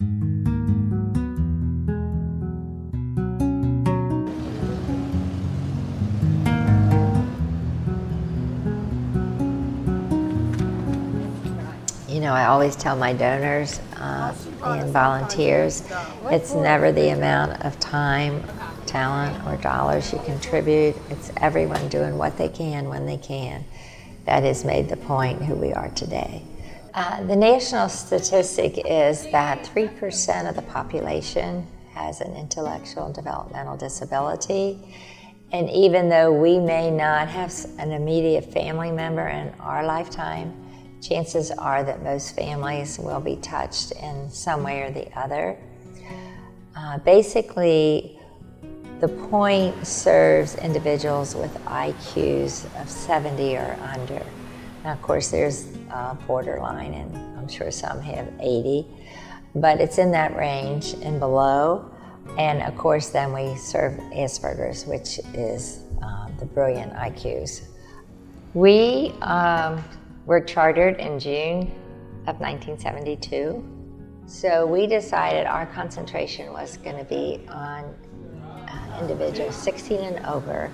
You know, I always tell my donors and volunteers, it's never the amount of time, talent, or dollars you contribute. It's everyone doing what they can when they can. That has made the point who we are today. The national statistic is that 3% of the population has an intellectual and developmental disability. And even though we may not have an immediate family member in our lifetime, chances are that most families will be touched in some way or the other. Basically, the point serves individuals with IQs of 70 or under. Now, of course, there's borderline, and I'm sure some have 80, but it's in that range and below. And of course, then we serve Asperger's, which is the brilliant IQs. We were chartered in June of 1972. So we decided our concentration was going to be on individuals 16 and over,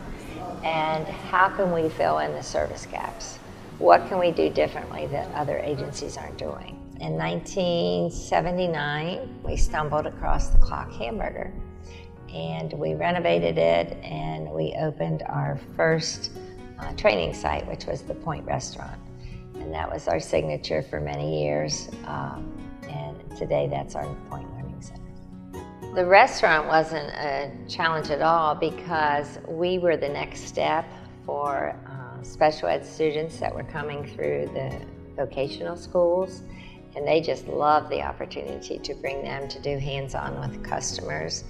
and how can we fill in the service gaps? What can we do differently that other agencies aren't doing? In 1979, we stumbled across the Clock Hamburger, and we renovated it, and we opened our first training site, which was the Point Restaurant. And that was our signature for many years, and today that's our Point Learning Center. The restaurant wasn't a challenge at all because we were the next step for special ed students that were coming through the vocational schools, and they just loved the opportunity to bring them to do hands-on with customers.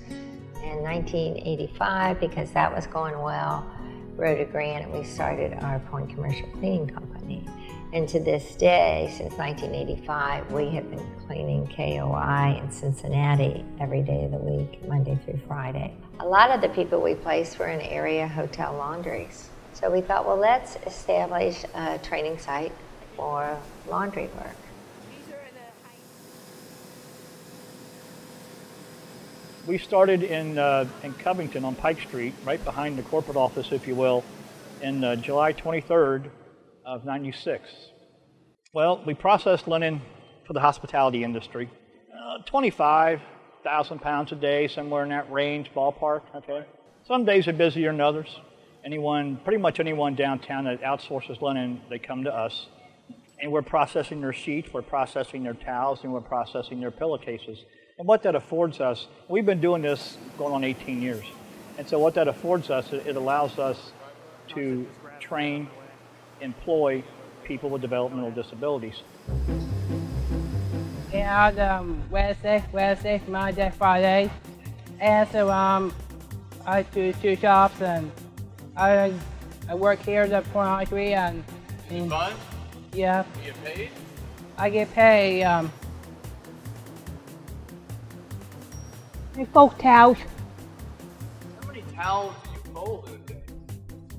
In 1985, because that was going well, wrote a grant and we started our Point Commercial Cleaning Company. And to this day, since 1985, we have been cleaning KOI in Cincinnati every day of the week, Monday through Friday. A lot of the people we placed were in area hotel laundries. So we thought, well, let's establish a training site for laundry work. We started in Covington on Pike Street, right behind the corporate office, if you will, in July 23rd of '96. Well, we processed linen for the hospitality industry, 25,000 pounds a day, somewhere in that range, ballpark, okay? Some days are busier than others. Pretty much anyone downtown that outsources linen, they come to us. And we're processing their sheets, we're processing their towels, and we're processing their pillowcases. And what that affords us, we've been doing this going on 18 years. And so what that affords us, it allows us to train, employ people with developmental disabilities. Yeah, Wednesday, Monday, Friday. And so I do 2 jobs, and I work here at the Point Laundry. And Fun? Yeah. You get paid? I get paid. Fold towels. How many towels do you fold in a day?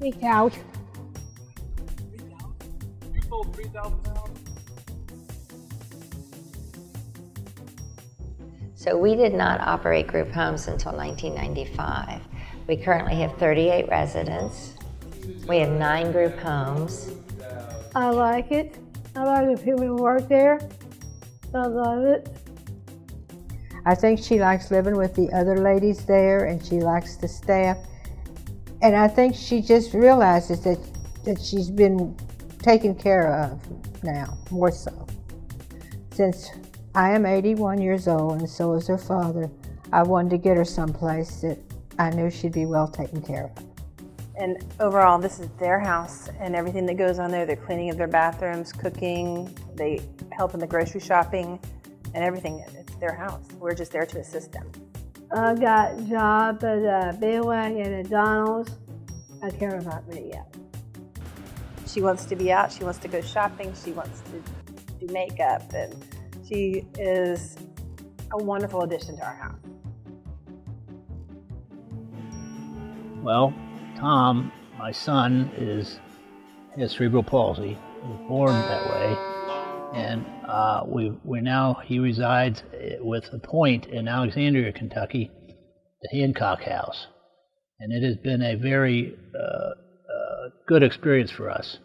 3 towels. 3,000? You fold 3,000 towels? So we did not operate group homes until 1995. We currently have 38 residents. We have 9 group homes. I like it. I like the people who work there. I love it. I think she likes living with the other ladies there, and she likes the staff. And I think she just realizes that she's been taken care of now, more so. Since I am 81 years old, and so is her father, I wanted to get her someplace that I knew she'd be well taken care of. And overall, this is their house, and everything that goes on there, the cleaning of their bathrooms, cooking, they help in the grocery shopping, and everything. It's their house. We're just there to assist them. I got a job at Big Wag and McDonald's. I care about me yet. She wants to be out. She wants to go shopping. She wants to do makeup, and she is a wonderful addition to our house. Well, Tom, my son, has cerebral palsy. He was born that way. And he resides with the Point in Alexandria, Kentucky, the Hancock House. And it has been a very good experience for us.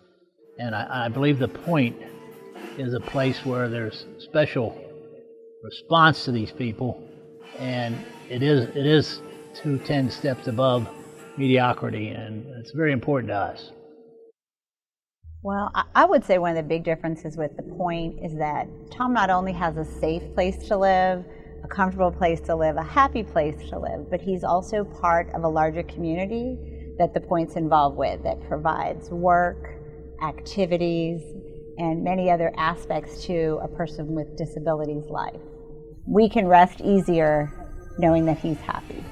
And I believe the Point is a place where there's special response to these people, and it is 10 steps above mediocrity, and it's very important to us. Well, I would say one of the big differences with the Point is that Tom not only has a safe place to live, a comfortable place to live, a happy place to live, but he's also part of a larger community that the Point's involved with that provides work, activities, and many other aspects to a person with disabilities' life. We can rest easier knowing that he's happy.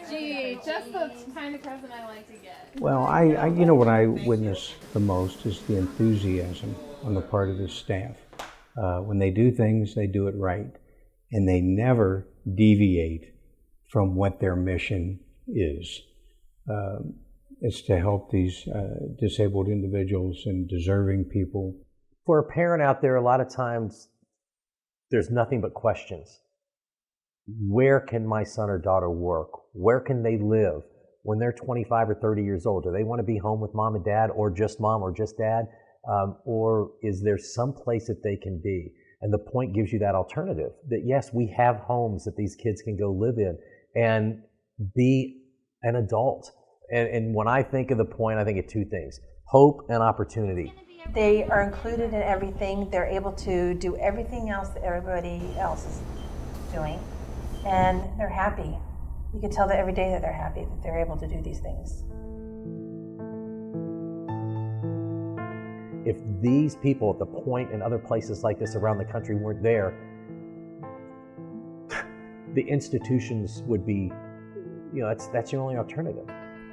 Gee, just the kind of present I like to get. Well, you know what I witness the most is the enthusiasm on the part of the staff. When they do things, they do it right, and they never deviate from what their mission is. It's to help these disabled individuals and deserving people. For a parent out there, a lot of times there's nothing but questions. Where can my son or daughter work? Where can they live when they're 25 or 30 years old? Do they want to be home with mom and dad, or just mom or just dad? Or is there some place that they can be? And the Point gives you that alternative, that yes, we have homes that these kids can go live in and be an adult. And when I think of the Point, I think of two things: hope and opportunity. They are included in everything. They're able to do everything else that everybody else is doing. And they're happy. You can tell that every day that they're happy, that they're able to do these things. If these people at the Point and other places like this around the country weren't there, the institutions would be, you know, that's your only alternative.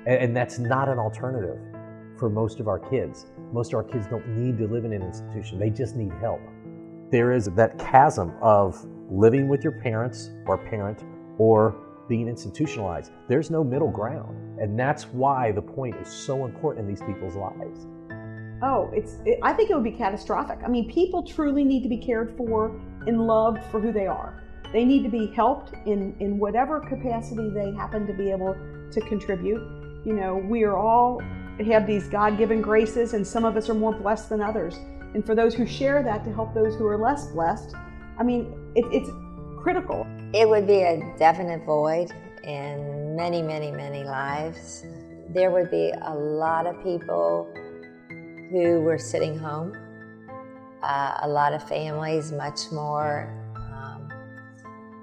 And that's not an alternative for most of our kids. Most of our kids don't need to live in an institution. They just need help. There is that chasm of living with your parents or parent or being institutionalized. There's no middle ground. And that's why the Point is so important in these people's lives. Oh, I think it would be catastrophic. I mean, people truly need to be cared for and loved for who they are. They need to be helped in whatever capacity they happen to be able to contribute. You know, we are all have these God-given graces, and some of us are more blessed than others. And for those who share that, to help those who are less blessed, I mean, it's critical. It would be a definite void in many, many, many lives. There would be a lot of people who were sitting home, a lot of families much more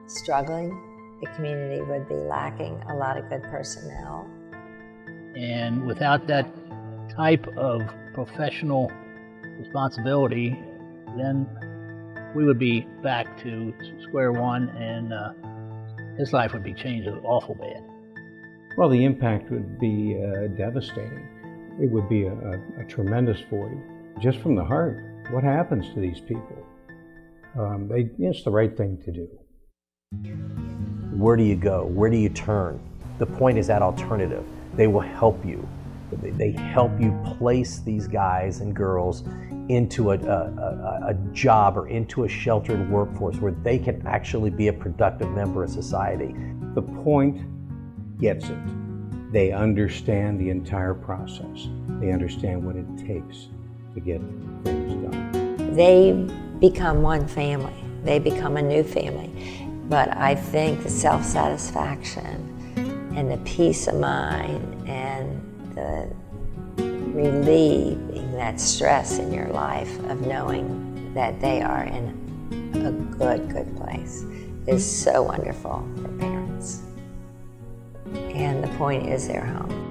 struggling. The community would be lacking a lot of good personnel. And without that type of professional responsibility, then we would be back to square one, and his life would be changed awful bad. Well, the impact would be devastating. It would be a tremendous void, just from the heart. What happens to these people? It's the right thing to do. Where do you go? Where do you turn? The Point is that alternative. They will help you. They help you place these guys and girls into a job or into a sheltered workforce where they can actually be a productive member of society. The Point gets it. They understand the entire process. They understand what it takes to get things done. They become one family. They become a new family. But I think the self-satisfaction and the peace of mind and the relieving that stress in your life of knowing that they are in a good place is so wonderful for parents. And the Point is their home.